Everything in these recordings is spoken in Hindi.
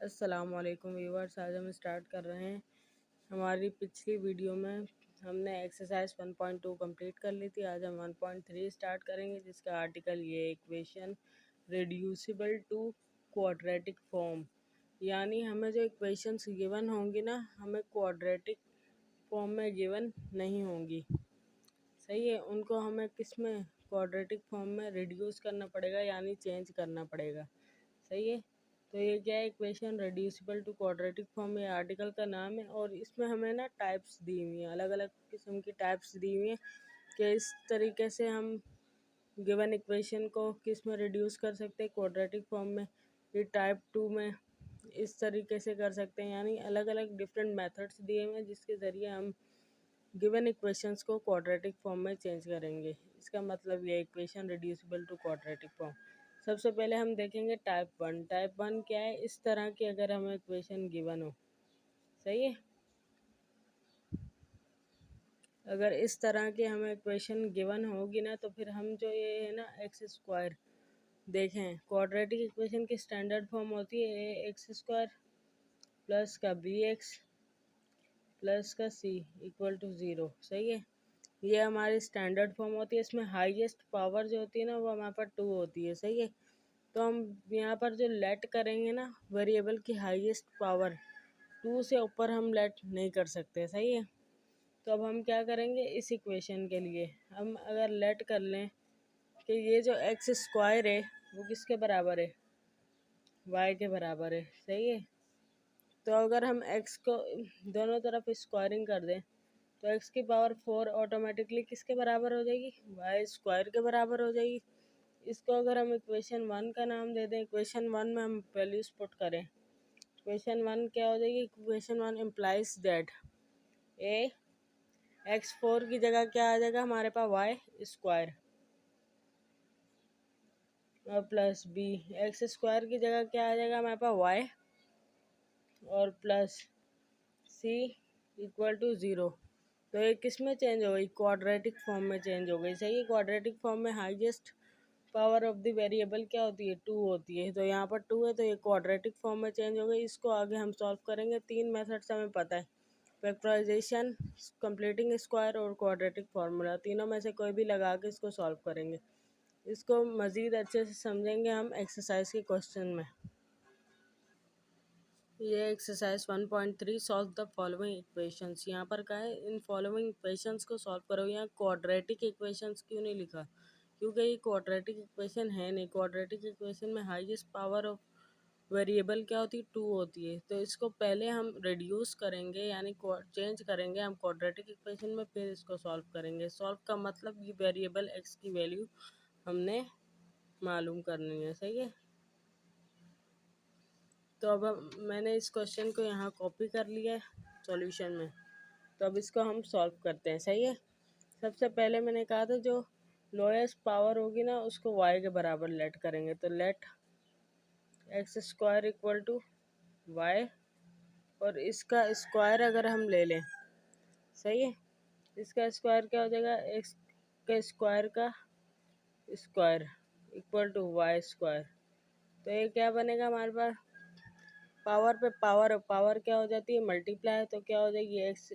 अस्सलाम वालेकुम व्यूअर्स। आज हम स्टार्ट कर रहे हैं। हमारी पिछली वीडियो में हमने एक्सरसाइज 1.2 कंप्लीट कर ली थी। आज हम 1.3 स्टार्ट करेंगे, जिसका आर्टिकल ये equation reducible to quadratic form, यानी हमें जो इक्वेशंस गिवन होंगी ना, हमें क्वाड्रेटिक फॉर्म में गिवन नहीं होंगी। सही है, उनको हमें किस में क्वाड्रेटिक फॉर्म में रिड्यूस करना पड़ेगा, यानी चेंज करना पड़ेगा। सही है, तो ये क्या है, equation reducible to quadratic form, ये आर्टिकल का नाम है। और इसमें हमें ना टाइप्स दी हुई हैं, अलग अलग किस्म की टाइप्स दी हुई हैं कि इस तरीके से हम गिवन इक्वेशन को किस में रिड्यूस कर सकते हैं, क्वाड्रेटिक फॉर्म में। ये टाइप 2 में इस तरीके से कर सकते हैं, यानी अलग अलग डिफरेंट मेथड्स दिए हुए हैं जिसके ज़रिए हम गिवन इक्वेशंस को क्वाड्रेटिक फॉर्म में चेंज करेंगे। इसका मतलब ये equation reducible to quadratic form. सबसे पहले हम देखेंगे टाइप 1। टाइप 1 क्या है, इस तरह की अगर हमें इक्वेशन गिवन हो। सही है, अगर इस तरह की हमें इक्वेशन गिवन होगी ना, तो फिर हम जो ये है ना एक्स स्क्वायर देखें, क्वाड्रेटिक इक्वेशन की स्टैंडर्ड फॉर्म होती है ए एक्स स्क्वायर प्लस का बी एक्स प्लस का सी इक्वल टू ज़ीरो। सही है, ये हमारी स्टैंडर्ड फॉर्म होती है। इसमें हाईएस्ट पावर जो होती है ना, वो हमारे पास 2 होती है। सही है, तो हम यहाँ पर जो लेट करेंगे ना, वेरिएबल की हाईएस्ट पावर 2 से ऊपर हम लेट नहीं कर सकते। सही है, तो अब हम क्या करेंगे, इस इक्वेशन के लिए हम अगर लेट कर लें कि ये जो एक्स स्क्वायर है वो किसके बराबर है, वाई के बराबर है। सही है, तो अगर हम एक्स को दोनों तरफ स्क्वायरिंग कर दें तो एक्स की पावर 4 ऑटोमेटिकली किसके बराबर हो जाएगी, वाई स्क्वायर के बराबर हो जाएगी। इसको अगर हम इक्वेशन 1 का नाम दे दें, इक्वेशन 1 में हम वैल्यूज पुट करें, इक्वेशन 1 क्या हो जाएगी, equation 1 implies that A x4 की जगह क्या आ जाएगा हमारे पास, वाई स्क्वायर, और प्लस बी एक्स स्क्वायर की जगह क्या आ जाएगा हमारे पास, वाई, और plus C equal to zero. तो ये किस में चेंज हो गई, क्वाड्रेटिक फॉर्म में चेंज हो गई। सही है, क्वाड्रेटिक फॉर्म में highest power of the variable क्या होती है, 2 होती है। तो यहाँ पर 2 है, तो ये क्वाड्रेटिक फॉर्म में चेंज हो गई। इसको आगे हम सॉल्व करेंगे। 3 मेथड से हमें पता है, फैक्टराइजेशन, कंप्लीटिंग स्क्वायर और क्वाड्रेटिक फार्मूला। तीनों में से कोई भी लगा के इसको सॉल्व करेंगे। इसको मज़ीद अच्छे से समझेंगे हम एक्सरसाइज के क्वेश्चन में। ये exercise 1.3 solve the following equations. यहाँ पर क्या है, इन फॉलोइंग इक्वेशंस को सॉल्व करो। यहाँ क्वाड्रेटिक इक्वेशंस क्यों नहीं लिखा, क्योंकि ये क्वाड्रेटिक इक्वेशन है नहीं। क्वाड्रेटिक इक्वेशन में हाईएस्ट पावर ऑफ वेरिएबल क्या होती है, 2 होती है। तो इसको पहले हम रिड्यूस करेंगे, यानी चेंज करेंगे हम क्वाड्रेटिक इक्वेशन में, फिर इसको सॉल्व करेंगे। सॉल्व का मतलब ये वेरिएबल एक्स की वैल्यू हमने मालूम करनी है। सही है, तो अब मैंने इस क्वेश्चन को यहाँ कॉपी कर लिया है सॉल्यूशन में। तो अब इसको हम सॉल्व करते हैं। सही है, सबसे पहले मैंने कहा था जो लोएस्ट पावर होगी ना, उसको वाई के बराबर लेट करेंगे। तो let X square equal to Y, और इसका स्क्वायर अगर हम ले लें, सही है, इसका स्क्वायर क्या हो जाएगा, एक्स के स्क्वायर का square equal to Y square. तो ये क्या बनेगा हमारे पास, पावर पे पावर, पावर क्या हो जाती है, मल्टीप्लाई, तो क्या हो जाएगी, एक्स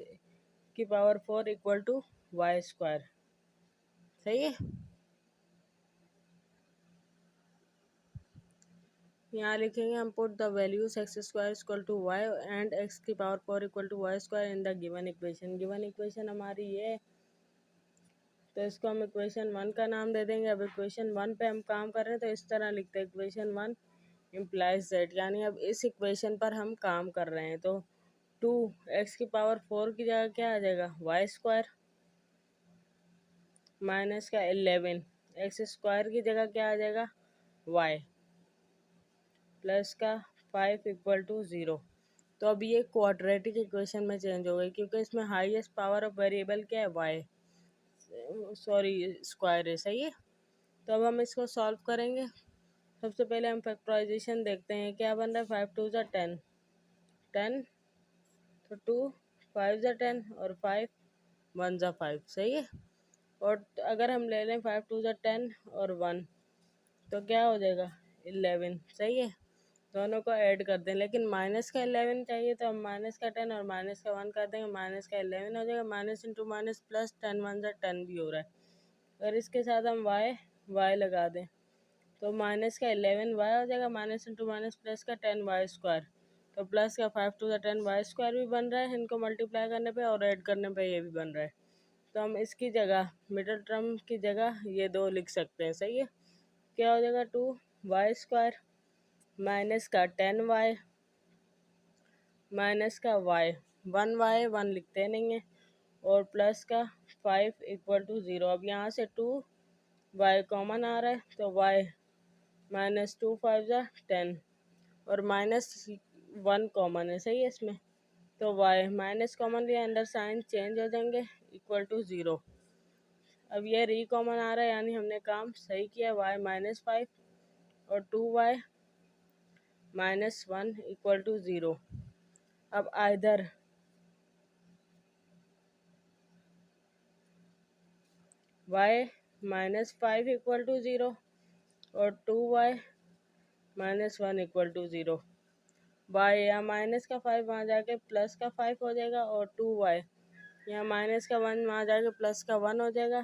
की power 4 equal to Y square. सही है, यहाँ लिखेंगे हम, put the values x square equal to y and x की power 4 equal to Y square in the given equation. Given equation हमारी ये, तो इसको हम इक्वेशन 1 का नाम दे देंगे। अब इक्वेशन 1 पे हम काम कर रहे हैं, तो इस तरह लिखते हैं, इक्वेशन 1 इम्प्लाइज दैट, यानी अब इस इक्वेशन पर हम काम कर रहे हैं। तो 2 एक्स की पावर 4 की जगह क्या आ जाएगा, वाई स्क्वायर, माइनस का 11 एक्स स्क्वायर की जगह क्या आ जाएगा, वाई, प्लस का 5 इक्वल टू ज़ीरो। तो अब ये क्वाड्रेटिक इक्वेशन में चेंज हो गई, क्योंकि इसमें हाईएस्ट पावर ऑफ वेरिएबल क्या है, वाई, सॉरी स्क्वायर है। सही है, तो अब हम इसको सॉल्व करेंगे। सबसे पहले हम फैक्टराइजेशन देखते हैं, क्या बन रहा है, 5 2 ज़ा 10, 10, तो 2 5 ज़ा 10 और 5 1 ज़ा 5। सही है, और अगर हम ले लें 5 2 ज़ा 10 और 1, तो क्या हो जाएगा, 11। सही है, दोनों को ऐड कर दें। लेकिन माइनस का 11 चाहिए तो हम माइनस का 10 और माइनस का 1 कर देंगे, माइनस का 11 हो जाएगा। माइनस इंटू माइनस प्लस, 10 1 जा 10 भी हो रहा है। और इसके साथ हम वाई लगा दें तो माइनस का 11 वाई हो जाएगा, माइनस इंटू माइनस प्लस का 10 वाई स्क्वायर, तो प्लस का 5 टू द 10 वाई स्क्वायर भी बन रहा है इनको मल्टीप्लाई करने पे, और ऐड करने पे ये भी बन रहा है। तो हम इसकी जगह मिडिल टर्म की जगह ये दो लिख सकते हैं। सही है, क्या हो जाएगा 2 वाई स्क्वायर माइनस का 10 वाई माइनस का वाई, 1 वाई 1 लिखते नहीं है, और प्लस का 5 इक्वल टू 0। अब यहाँ से 2 वाई कॉमन आ रहा है तो वाई माइनस 2 5 जा 10, और माइनस 1 कॉमन है। सही है इसमें, तो वाई माइनस कॉमन लिया, अंदर साइन चेंज हो जाएंगे, इक्वल टू 0। अब ये री कॉमन आ रहा है यानी हमने काम सही किया। वाई माइनस 5 और 2 वाई माइनस 1 इक्वल टू 0। अब either Y minus 5 equal to 0 और 2 Y minus 1 equal to 0। Y यहाँ माइनस का 5 वहाँ जाके प्लस का 5 हो जाएगा, और 2 वाई यहाँ माइनस का 1 वहाँ जाके प्लस का 1 हो जाएगा।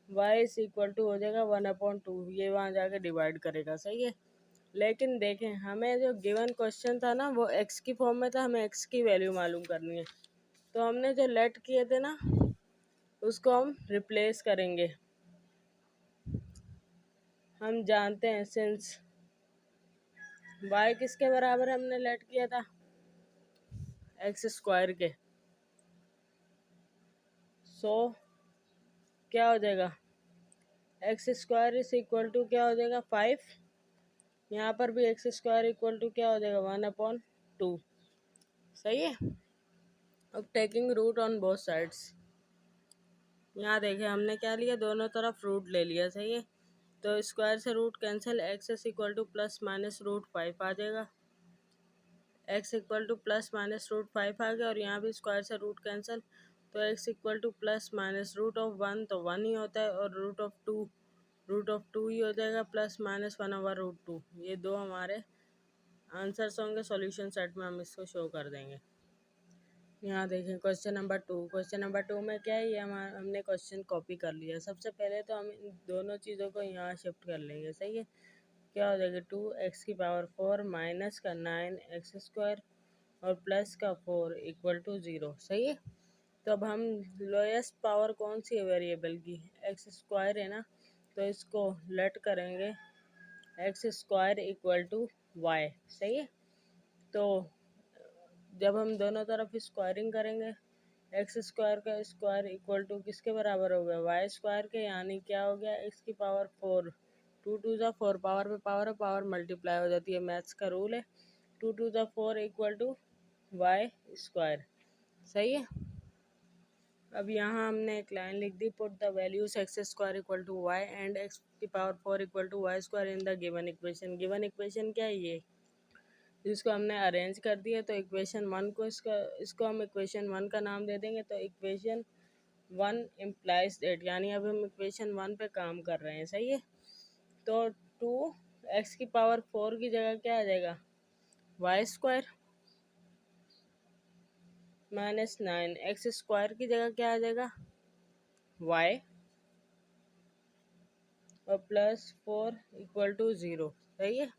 वाई इज इक्वल टू हो जाएगा 1/2, ये वहाँ जाके डिवाइड करेगा। सही है, लेकिन देखें हमें जो गिवन क्वेश्चन था ना वो एक्स की फॉर्म में था, हमें एक्स की वैल्यू मालूम करनी है। तो हमने जो लेट किए थे ना उसको हम रिप्लेस करेंगे। हम जानते हैं सिंस वाई किसके बराबर हमने लेट किया था, एक्स स्क्वायर के, सो क्या हो जाएगा X square is equal to क्या हो जाएगा 5। यहाँ पर भी एक्स स्क्वायर इक्वल टू क्या हो जाएगा 1/2। सही है, अब taking root on both sides, यहाँ देखें हमने क्या लिया, दोनों तरफ रूट ले लिया। सही है, तो स्क्वायर से root cancel, X is equal to plus minus root 5 आ जाएगा। X equal to plus minus root 5 आ गया, और यहाँ भी स्क्वायर से रूट कैंसिल, तो X equal to plus minus root of 1 तो 1 ही होता है, और रूट ऑफ टू ही हो जाएगा, प्लस माइनस 1/√2। ये दो हमारे आंसर्स होंगे। सॉल्यूशन सेट में हम इसको शो कर देंगे। यहाँ देखें क्वेश्चन नंबर टू में क्या है, ये हमने क्वेश्चन कॉपी कर लिया। सबसे पहले तो हम इन दोनों चीज़ों को यहाँ शिफ्ट कर लेंगे। सही है, क्या हो जाएगा 2x की पावर 4 माइनस का 9x स्क्वायर और प्लस का 4 इक्वल टू 0। सही है, तो अब हम लोएस्ट पावर कौन सी है वेरिएबल की, एक्स स्क्वायर है ना, तो इसको लेट करेंगे X square equal to Y. सही है, तो जब हम दोनों तरफ स्क्वायरिंग करेंगे एक्स स्क्वायर का स्क्वायर इक्वल टू किसके बराबर हो गया वाई स्क्वायर के, यानी क्या हो गया एक्स की पावर 4, 2 2 जा 4, पावर पे पावर है, पावर मल्टीप्लाई हो जाती है, मैथ्स का रूल है। 2 2 जा 4 इक्वल टू वाई स्क्वायर। सही है, अब यहाँ हमने एक लाइन लिख दी, put the values x square equal to y and x की power 4 equal to Y square in the given equation. Given equation क्या है, ये जिसको हमने अरेंज कर दिया, तो इक्वेशन 1 को इसको हम इक्वेशन 1 का नाम दे देंगे। तो इक्वेशन 1 इम्प्लाइज दैट, यानी अब हम इक्वेशन 1 पे काम कर रहे हैं। सही है, तो 2x की पावर 4 की जगह क्या आ जाएगा Y square minus 9x square की जगह क्या आ जाएगा वाई, और प्लस 4 इक्वल टू 0। सही है,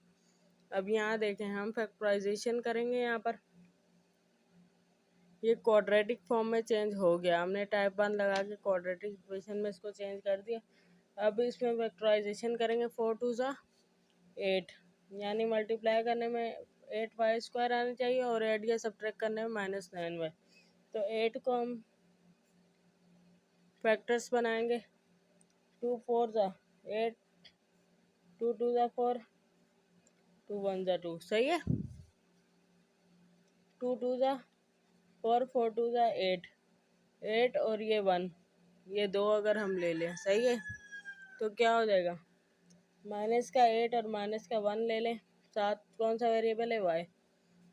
अब यहाँ देखें हम फैक्टराइजेशन करेंगे। यहाँ पर ये क्वाड्रेटिक फॉर्म में चेंज हो गया, हमने टाइप 1 लगा के क्वाड्रेटिक इक्वेशन में इसको चेंज कर दिया। अब इसमें फैक्टराइजेशन करेंगे, 4 2 ज़ा 8, यानी मल्टीप्लाई करने में 8 वाई स्क्वायर आना चाहिए, और ऐड या सब्ट्रैक्ट करने में माइनस 9 वाई। तो 8 को हम फैक्टर्स बनाएंगे, 2 4 ज़ा 8, 2 2 ज़ा 4, 2 1 ज़ा 2। सही है, 2 2 ज़ा 4, 4 2 ज़ा 8, 8 और ये 1, ये दो अगर हम ले लें। सही है, तो क्या हो जाएगा माइनस का 8 और माइनस का 1 ले लें, साथ कौन सा वेरिएबल है वाई,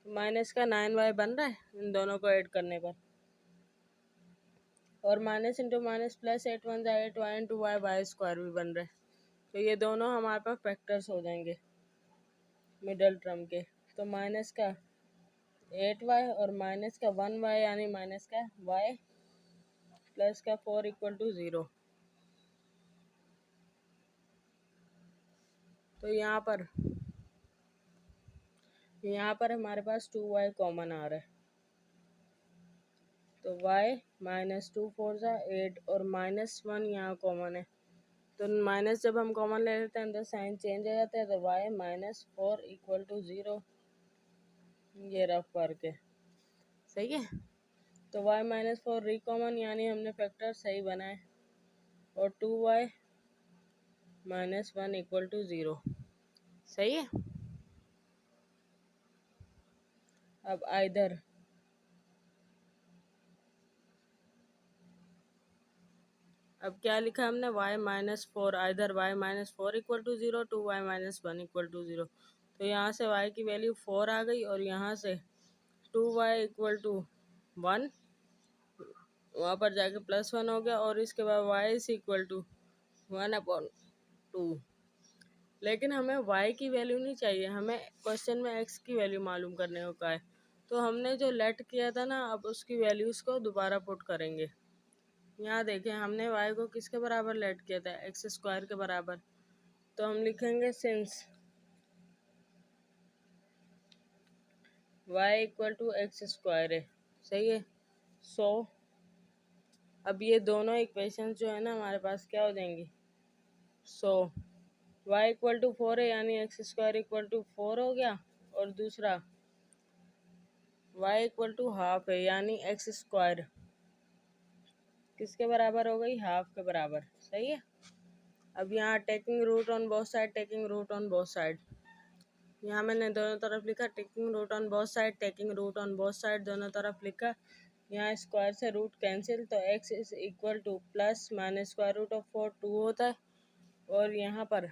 माइनस का 9 वाई बन रहा है इन दोनों को ऐड करने पर, और माइनस इंटू माइनस प्लस 8 1 जा 8 Y into Y, Y square भी बन रहा है। तो ये दोनों हमारे पास फैक्टर्स हो जाएंगे मिडल टर्म के। तो माइनस का 8y और माइनस का 1y यानी माइनस का y प्लस का 4 इक्वल टू 0। तो यहाँ पर हमारे पास 2y कॉमन आ रहा है, तो y माइनस 2 4 ज़ा 8 और माइनस 1 यहाँ कॉमन है, तो माइनस जब हम कॉमन ले लेते हैं तो साइन चेंज हो जाता है, तो y माइनस 4 इक्वल टू 0। ये रफ करके सही है। तो y माइनस 4 री कॉमन यानी हमने फैक्टर सही बनाए, और 2y माइनस 1 इक्वल टू 0 सही है। अब आइदर अब क्या लिखा हमने y minus 4, either y minus 4 equal to 0 2y minus 1 equal to 0। तो यहाँ से y की वैल्यू 4 आ गई और यहाँ से 2y इक्वल टू 1, वहाँ पर जाके प्लस 1 हो गया, और इसके बाद y इज इक्वल टू 1/2। लेकिन हमें y की वैल्यू नहीं चाहिए, हमें क्वेश्चन में x की वैल्यू मालूम करने को कहा है। तो हमने जो लेट किया था ना, अब उसकी वैल्यूज़ को दोबारा पुट करेंगे। यहाँ देखें हमने y को किसके बराबर लेट किया था, एक्स स्क्वायर के बराबर। तो हम लिखेंगे since y equal to x square है, सही है। सो अब ये दोनों इक्वेशन जो है ना हमारे पास क्या हो जाएंगी, सो y इक्वल टू 4 है यानी एक्स स्क्वायर इक्वल टू 4 हो गया, और दूसरा y इक्वल टू हाफ है यानी एक्स स्क्वायर किसके बराबर हो गई, हाफ के बराबर, सही है। अब यहाँ taking root on both side, taking root on both side, यहाँ मैंने दोनों तरफ लिखा taking root on both side, taking root on both side दोनों तरफ लिखा। यहाँ स्क्वायर से रूट कैंसिल, तो x is equal to plus minus square root of 4 2 होता है, और यहाँ पर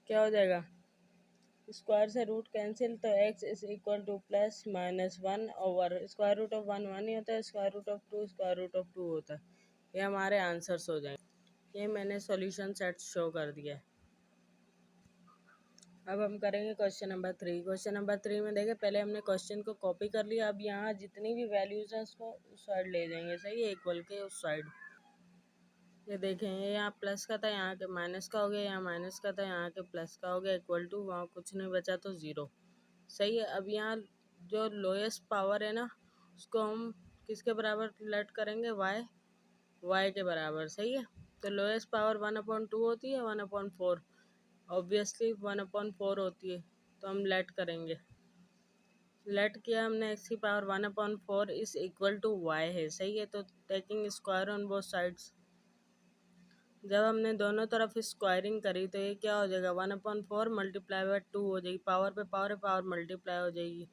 क्या हो जाएगा, स्क्वायर से रूट कैंसिल, तो x is equal to plus minus 1 over square root of 1 1 ही होता है, square root of 2 square root of 2 होता है। ये हमारे आंसर्स हो जाएंगे। ये मैंने सॉल्यूशन सेट शो कर दिया है। अब हम करेंगे क्वेश्चन नंबर 3। क्वेश्चन नंबर 3 में देखें, पहले हमने क्वेश्चन को कॉपी कर लिया, अब यहाँ जितनी भी वैल्यूज़ हैं उसको उस साइड ले जाएंगे, सही है, इक्वल के उस साइड। ये देखें, ये यहाँ प्लस का था, यहाँ के माइनस का हो गया, यहाँ माइनस का था, यहाँ के प्लस का हो गया, इक्वल टू, वहाँ कुछ नहीं बचा तो 0, सही है। अब यहाँ जो लोएस्ट पावर है ना, उसको हम किसके बराबर लेट करेंगे, y के बराबर, सही है। तो लोएस्ट पावर 1/2 होती है, 1/4 ऑब्वियसली 1/4 होती है, तो हम लेट करेंगे। लेट किया हमने x की power 1/4 is equal to y है, सही है। तो taking square on both sides, जब हमने दोनों तरफ स्क्वायरिंग करी तो ये क्या हो जाएगा, 1/4 मल्टीप्लाई बाय 2 हो जाएगी, पावर पे पावर मल्टीप्लाई हो जाएगी।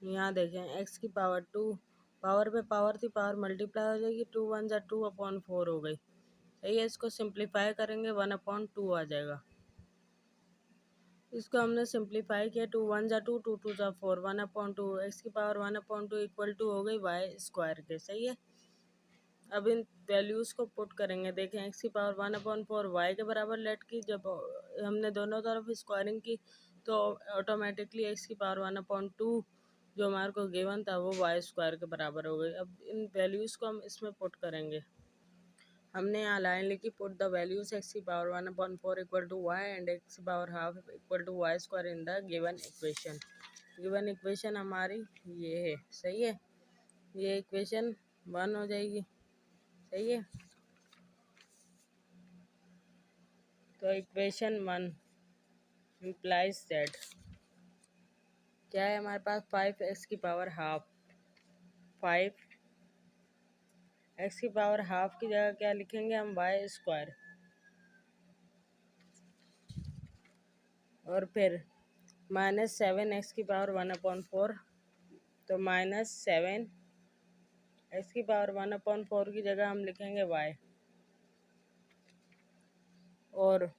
यहाँ देखें x की पावर 2, पावर पे पावर थी, पावर मल्टीप्लाई हो जाएगी, 2 1 जा 2/4 हो गई, सही है। इसको सिंप्लीफाई करेंगे 1/2 आ जाएगा। इसको हमने सिंप्लीफाई किया, 2 1 जा 2 2 2 जा 4 1/2 एक्स की पावर 1/2 इक्वल टू हो गई वाई स्क्वायर के, सही है। अब इन वैल्यूज़ को पुट करेंगे, देखें एक्स की पावर 1/4 वाई के बराबर लेट की, जब हमने दोनों तरफ स्क्वायरिंग की तो ऑटोमेटिकली एक्स की पावर 1/2 जो हमारे को गिवन था वो वाई स्क्वायर के बराबर हो गई। अब इन वैल्यूज़ को हम इसमें पुट करेंगे। हमने यहाँ लाइन लिखी, पुट द वैल्यूज एक्स की power 1/4 equal to y and x की power half equal to Y square in the given equation. Given equation हमारी ये है, सही है। ये इक्वेशन 1 हो जाएगी, सही है। तो इक्वेशन 1 इम्प्लाइज दैट क्या है हमारे पास, 5x की पावर हाफ, 5 एक्स की पावर हाफ की जगह क्या लिखेंगे हम, वाई स्क्वायर, और फिर -7 एक्स की पावर 1/4, तो -7 एक्स की पावर 1/4 की जगह हम लिखेंगे वाई, और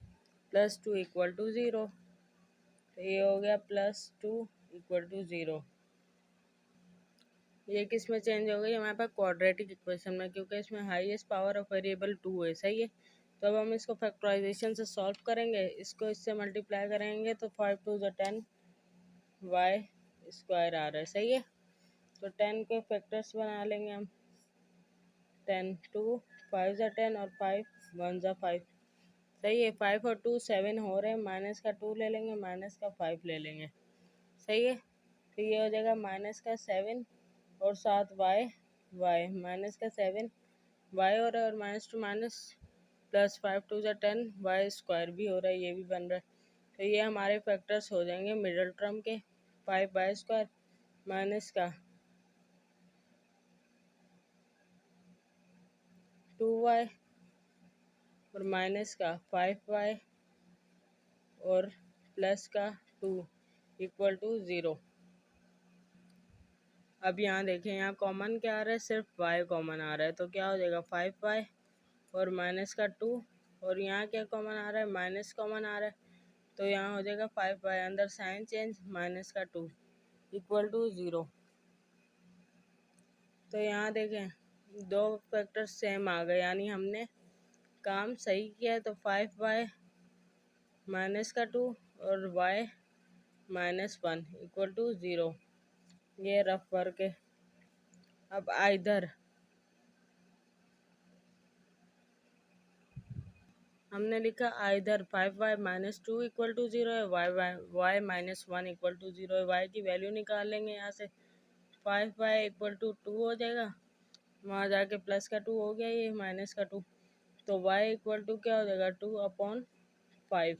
+2 इक्वल टू 0, तो ये हो गया +2 इक्वल टू 0। ये किस में चेंज हो गई हमारे पास, क्वाड्रेटिक इक्वेशन में, क्योंकि इसमें हाईएस्ट पावर ऑफ वेरिएबल 2 है, सही है। तो अब हम इसको फैक्टराइजेशन से सॉल्व करेंगे, इसको इससे मल्टीप्लाई करेंगे, तो 5 2 10 वाई स्क्वायर आ रहा है, सही है। तो 10 के फैक्टर्स बना लेंगे हम। 10 2 5 ज़ा 10 और 5 1 ज़ा 5, सही है। 5 और 2 7 हो रहे हैं, माइनस का 2 ले लेंगे, माइनस का 5 ले लेंगे, सही है। तो ये हो जाएगा माइनस का 7 और 7 वाई, वाई माइनस का 7 वाई हो रहा है, और माइनस टू माइनस प्लस 5 2 ज़ा 10 वाई स्क्वायर भी हो रहा है, ये भी बन रहा है। तो ये हमारे फैक्टर्स हो जाएंगे मिडल टर्म के। 5 वाई स्क्वायर माइनस का 2y और माइनस का 5y और प्लस का 2 इक्वल टू 0। अब यहाँ देखें, यहाँ कॉमन क्या आ रहा है, सिर्फ y कॉमन आ रहा है, तो क्या हो जाएगा 5y और माइनस का 2, और यहाँ क्या कॉमन आ रहा है, माइनस कॉमन आ रहा है, तो यहाँ हो जाएगा 5y, अंदर साइन चेंज, माइनस का 2 इक्वल टू 0। तो यहाँ देखें दो फैक्टर सेम आ गए, यानी हमने काम सही किया है। तो 5y माइनस का 2 और y माइनस 1 इक्वल टू 0, ये रफ वर्क है। अब आइधर हमने लिखा either 5y minus 2 equal to 0 है, y माइनस 1 इक्वल टू 0 है। y की वैल्यू निकाल लेंगे यहाँ से, 5y इक्वल टू 2 हो जाएगा, वहाँ जाके प्लस का 2 हो गया, ये माइनस का 2, तो y इक्वल टू क्या हो जाएगा 2/5,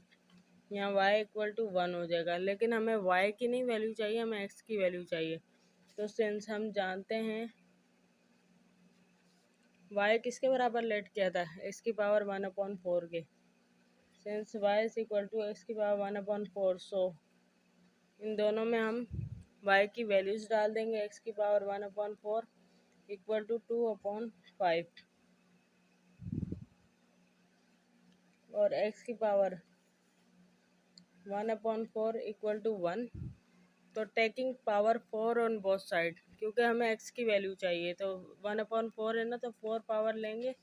यहाँ y इक्वल टू 1 हो जाएगा। लेकिन हमें y की नहीं वैल्यू चाहिए, हमें x की वैल्यू चाहिए। तो सिंस हम जानते हैं y किसके बराबर लेट किया था, x की पावर 1/4 के, since y is equal to x की पावर 1/4, सो इन दोनों में हम y की वैल्यूज डाल देंगे। x की पावर 1/4 इक्वल टू 2/5 और x की पावर 1/4 इक्वल टू 1। तो taking power 4 on both side, क्योंकि हमें x की वैल्यू चाहिए, तो 1/4 है ना, तो 4 पावर लेंगे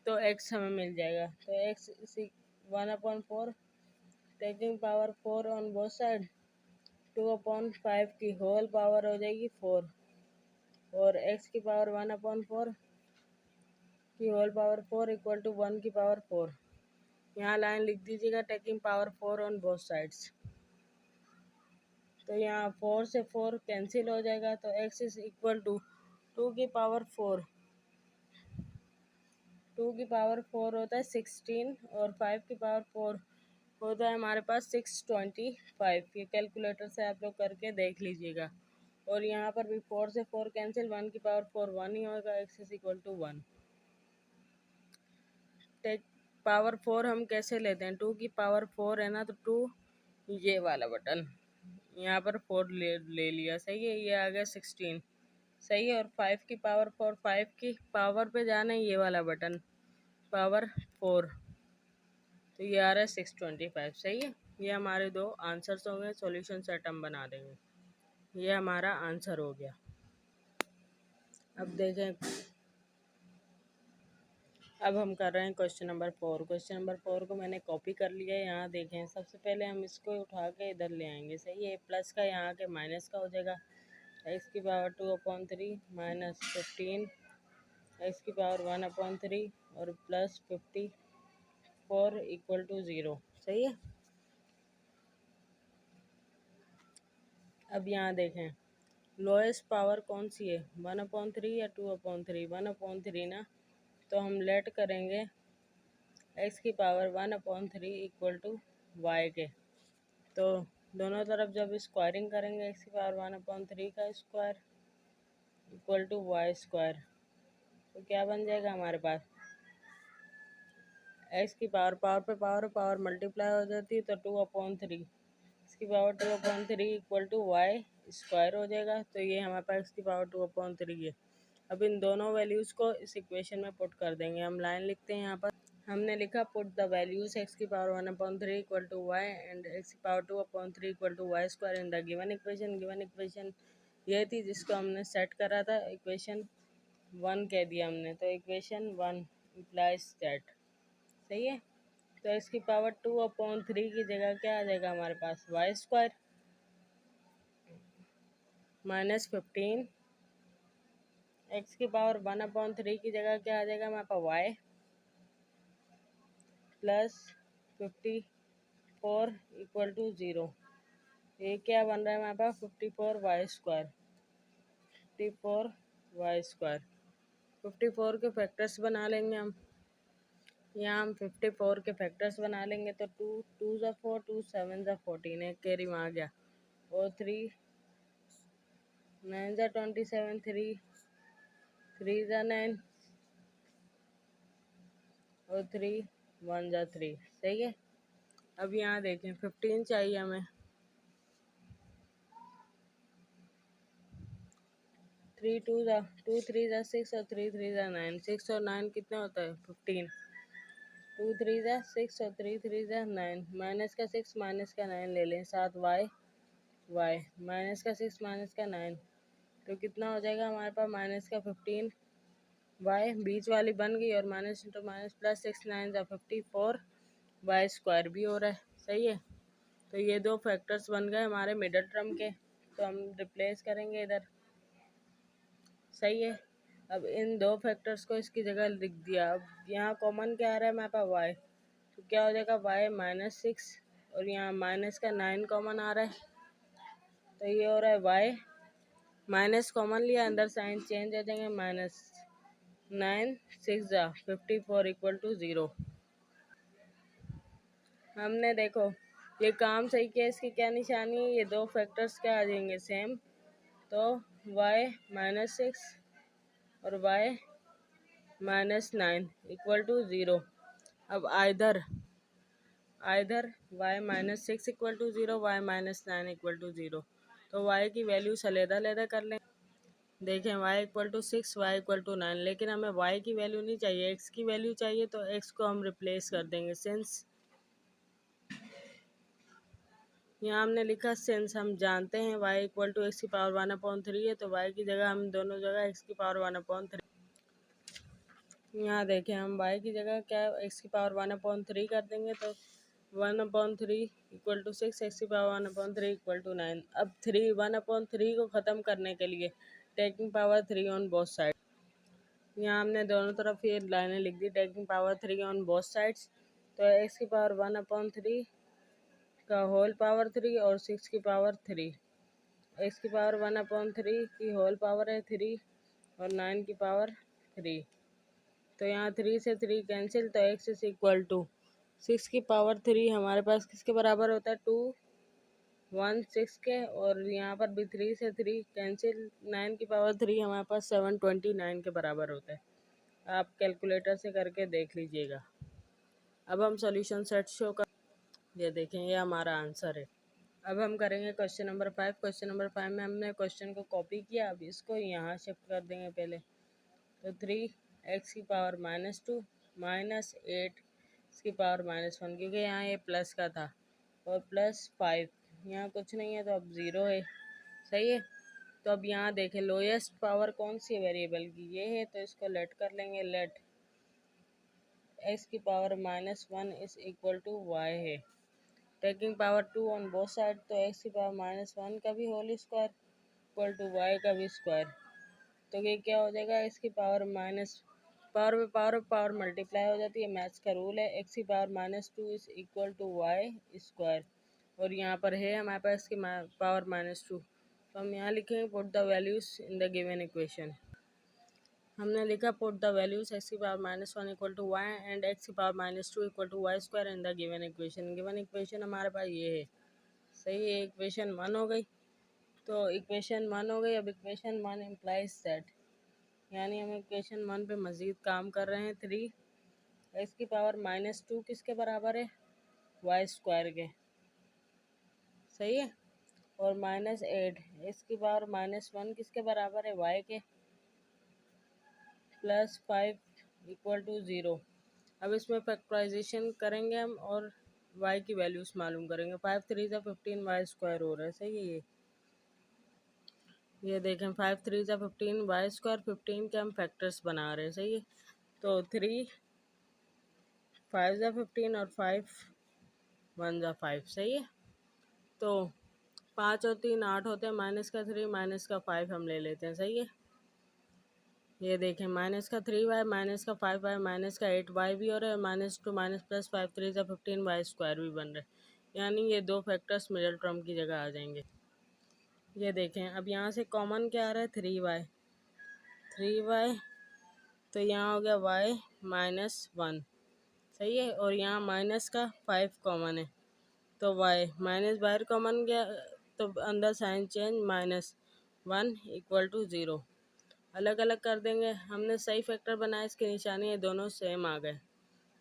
तो x हमें मिल जाएगा। तो x इसी 1/4 taking power 4 on both side, 2/5 की होल पावर हो जाएगी 4, और x की पावर 1/4 की होल पावर 4 इक्वल टू 1 की पावर 4। यहाँ लाइन लिख दीजिएगा, taking power 4 on both sides. तो यहाँ 4 से 4 कैंसिल हो जाएगा, तो x इज इक्वल टू 2 की पावर 4, 2 की पावर 4 होता है 16, और 5 की पावर 4 होता है हमारे पास 625। ये कैलकुलेटर से आप लोग करके देख लीजिएगा। और यहाँ पर भी 4 से 4 कैंसिल, 1 की पावर 4 1 ही होगा, x is equal to 1। Take power 4 हम कैसे लेते हैं, 2 की पावर 4 है ना, तो 2 ये वाला बटन यहाँ पर 4 ले लिया, सही है, ये आ गया 16, सही है। और 5 की पावर 4, 5 की पावर पे जाना है, ये वाला बटन पावर 4, तो ये आ रहा है 625, सही है। ये हमारे दो आंसर्स हो गए, सॉल्यूशन सेट हम बना देंगे, ये हमारा आंसर हो गया। अब देखें, अब हम कर रहे हैं क्वेश्चन नंबर 4। क्वेश्चन नंबर 4 को मैंने कॉपी कर लिया है, यहाँ देखें। सबसे पहले हम इसको उठा के इधर ले आएंगे, सही है। प्लस का यहाँ के माइनस का हो जाएगा, एक्स की पावर 2/3 माइनस 15 एक्स की पावर 1/3 और प्लस 54 इक्वल टू 0, सही है। अब यहाँ देखें, लोएस्ट पावर कौन सी है, 1/3 या 2/3, 1/3 ना, तो हम लेट करेंगे एक्स की पावर 1/3 इक्वल टू वाई के। तो दोनों तरफ जब स्क्वायरिंग करेंगे, एक्स की पावर 1/3 का square equal to Y square, तो क्या बन जाएगा हमारे पास, एक्स की पावर, पावर पे पावर, पावर मल्टीप्लाई हो जाती है, तो 2/3 इसकी power 2/3 equal to Y square हो जाएगा। तो ये हमारे पास एक्स की पावर 2/3 है। अब इन दोनों वैल्यूज़ को इस इक्वेशन में पुट कर देंगे। हम लाइन लिखते हैं, यहाँ पर हमने लिखा पुट द वैल्यूज एक्स की power 1/3 equal to y and x की power 2/3 equal to Y square in the given equation. Given equation ये थी जिसको हमने सेट करा था, इक्वेशन 1 कह दिया हमने, तो इक्वेशन 1 इम्प्लाइज दैट, सही है। तो इसकी पावर 2/3 की जगह क्या आ जाएगा हमारे पास, वाई स्क्वायर, -15, एक्स की पावर 1/3 की जगह क्या आ जाएगा हमारे पास वाई, प्लस 54 इक्वल टू 0। ये क्या बन रहा है हमारे पास 54 y², 54 y²। 54 के फैक्टर्स बना लेंगे हम। यहाँ हम 54 के फैक्टर्स बना लेंगे तो 2 2 ज़ा 4, 2 7 ज़ा 14, एक कैरी वहाँ आ गया, और 3 9 ज़ा 27, 3 3 ज़ा 9, और 3 1 ज़ा 3। सही है। अब यहाँ देखें 15 चाहिए हमें। 3 2 ज़ा 2 3 ज़ा 6 और 3 3 ज़ा 9। 6 और 9 कितना होता है 15। 2 3 ज़ा 6 और 3 3 ज़ा 9। माइनस का 6 माइनस का 9 ले लें, 7 वाई वाई, माइनस का 6 माइनस का 9, तो कितना हो जाएगा हमारे पास माइनस का 15 वाई, बीच वाली बन गई, और माइनस इंटू माइनस प्लस 6 9 ज़ा 54 y² भी हो रहा है। सही है। तो ये दो फैक्टर्स बन गए हमारे मिडल टर्म के, तो हम रिप्लेस करेंगे इधर। सही है। अब इन दो फैक्टर्स को इसकी जगह लिख दिया। अब यहाँ कॉमन क्या आ रहा है हमारे पास वाई, तो क्या हो जाएगा वाई -6, और यहाँ माइनस का 9 कॉमन आ रहा है, तो ये हो रहा है वाई माइनस कॉमन लिया, अंदर साइन चेंज हो जाएंगे, -9 6 ज़ा 54 इक्वल टू 0। हमने देखो ये काम सही किया, इसकी क्या निशानी है, ये दो फैक्टर्स क्या आ जाएंगे सेम, तो वाई -6 और वाई -9 इक्वल टू 0। अब either y -6 equal to 0, y-9 equal to 0, तो y की वैल्यू सलेदा लेदा कर लें। देखें y equal to 6, y equal to 9, लेकिन हमें y की वैल्यू नहीं चाहिए, x की वैल्यू चाहिए, तो x को हम रिप्लेस कर देंगे। सिंस यहाँ हमने लिखा सिंस हम जानते हैं y इक्वल टू एक्स की पावर 1/3 है, तो y की जगह हम दोनों जगह x की पावर 1/3। यहाँ देखें हम y की जगह क्या x की पावर 1/3 कर देंगे, तो 1/3 इक्वल टू 6, एक्स की पावर 1/3 इक्वल टू 9। अब 1/3 को ख़त्म करने के लिए taking power 3 on both side, यहाँ हमने दोनों तरफ ये लाइनें लिख दी, taking power 3 on both sides, तो एक्स की पावर 1/3 का होल पावर 3 और 6 की पावर 3। एक्स की पावर 1/3 की होल पावर है 3, और 9 की पावर 3, तो यहाँ 3 से 3 कैंसिल, तो एक्स इज इक्वल टू 6 की पावर 3 हमारे पास किसके बराबर होता है 2 1 6 के, और यहाँ पर भी 3 से 3 कैंसिल, 9 की पावर 3 हमारे पास 729 के बराबर होता है। आप कैलकुलेटर से करके देख लीजिएगा। अब हम सॉल्यूशन सेट शो कर, ये देखें ये हमारा आंसर है। अब हम करेंगे क्वेश्चन नंबर 5। क्वेश्चन नंबर 5 में हमने क्वेश्चन को कॉपी किया, अब इसको यहाँ शिफ्ट कर देंगे पहले, तो 3 एक्स की पावर -2 -8 इसकी पावर -1, क्योंकि यहाँ ये प्लस का था, और +5 यहाँ कुछ नहीं है, तो अब 0 है। सही है। तो अब यहाँ देखें लोएस्ट पावर कौन सी है वेरिएबल की, ये है, तो इसको लेट कर लेंगे, लेट एक्स की power -1 is equal to y है। Taking power 2 on both side, तो एक्स की पावर -1 का भी whole square equal to y का भी स्क्वायर, तो ये क्या हो जाएगा, इसकी पावर माइनस पावर में पावर मल्टीप्लाई हो जाती है, मैथ्स का रूल है। एक्स की power -2 is equal to Y square, और यहाँ पर है हमारे पास इसकी पावर -2, तो हम यहाँ लिखेंगे put the values in the given equation. हमने लिखा पुट द वैल्यूज एक्स की power -1 equal to y and x की power -2 equal to Y square in the given equation. Given equation हमारे पास ये है। सही है। इक्वेशन 1 हो गई, तो इक्वेशन 1 हो गई। अब इक्वेशन 1 इम्प्लाइज दैट, यानी हम इक्वेशन 1 पे मज़ीद काम कर रहे हैं। 3 एक्स की पावर -2 किसके बराबर है, वाई स्क्वायर के। सही है। और -8 एक्स की पावर -1 किसके बराबर है, वाई के, +5 इक्वल टू 0। अब इसमें फैक्टराइजेशन करेंगे हम, और y की वैल्यूज मालूम करेंगे। 5 3 ज़ा 15 वाई स्क्वायर हो रहा है। सही है। ये देखें 5 3 ज़ा 15 वाई स्क्वायर, 15 के हम फैक्टर्स बना रहे हैं। सही है। तो 3 5 ज़ा 15 और 5 1 ज़ा 5। सही है। तो 5 और 3 8 होते हैं, माइनस का 3 माइनस का 5 हम ले लेते हैं। सही है, ये देखें माइनस का 3y माइनस का 5y माइनस का 8y भी हो रहा है, -2 माइनस प्लस 5 3 ज़ा 15y स्क्वायर भी बन रहा है, यानी ये दो फैक्टर्स मिडल टर्म की जगह आ जाएंगे। ये देखें अब यहाँ से कॉमन क्या आ रहा है, 3y तो यहाँ हो गया y -1। सही है, और यहाँ माइनस का 5 कॉमन है तो y माइनस बाहर कॉमन गया तो अंदर साइन चेंज -1 = 0। अलग अलग कर देंगे, हमने सही फैक्टर बनाया, इसकी निशानी है दोनों सेम आ गए,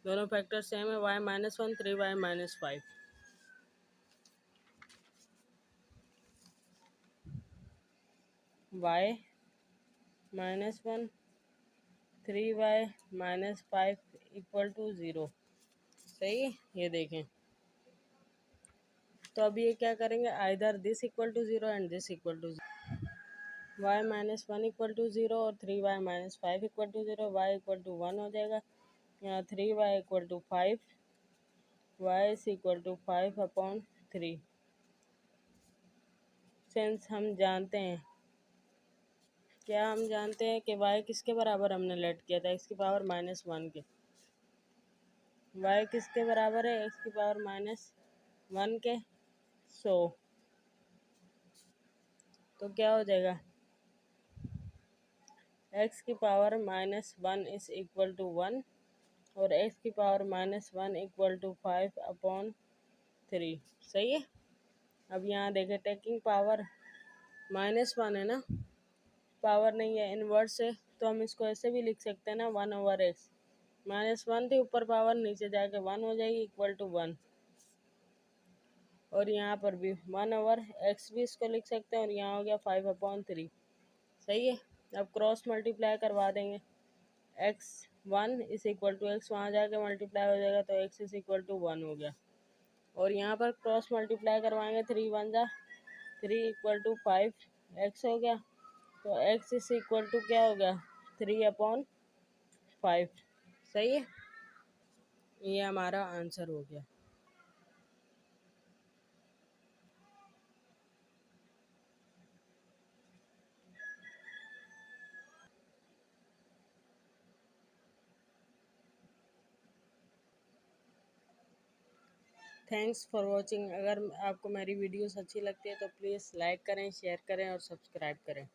दोनों फैक्टर सेम है, y -1 3y -5। y -1 3y -5 = 0। सही है, ये देखें तो अब ये क्या करेंगे, either this equal to 0 and this equal to y -1 = 0 और 3y -5 = 0, y = 1 हो जाएगा। यहाँ 3y = 5, y = 5/3। सेंस हम जानते हैं, क्या हम जानते हैं कि y किसके बराबर हमने लेट किया था, x की पावर -1 के। y किसके बराबर है, x की पावर -1 के 100। तो क्या हो जाएगा, x की पावर -1 = 1 और x की पावर -1 = 5/3। सही है, अब यहाँ देखें टेकिंग पावर -1 है ना, पावर नहीं है, इनवर्स है, तो हम इसको ऐसे भी लिख सकते हैं ना, 1/x। -1 थी ऊपर पावर, नीचे जाके 1 हो जाएगी =1। और यहाँ पर भी 1/x भी इसको लिख सकते हैं, और यहाँ हो गया 5/3। सही है, अब क्रॉस मल्टीप्लाई करवा देंगे, x1 = x, वहाँ जाके मल्टीप्लाई हो जाएगा तो x = 1 हो गया। और यहाँ पर क्रॉस मल्टीप्लाई करवाएंगे, 3 1 ज़ा 3 = 5x हो गया, तो x क्या हो गया, 3/5। सही है, ये हमारा आंसर हो गया। Thanks for watching. अगर आपको मेरी वीडियोस अच्छी लगती है तो प्लीज़ लाइक करें, शेयर करें और सब्सक्राइब करें।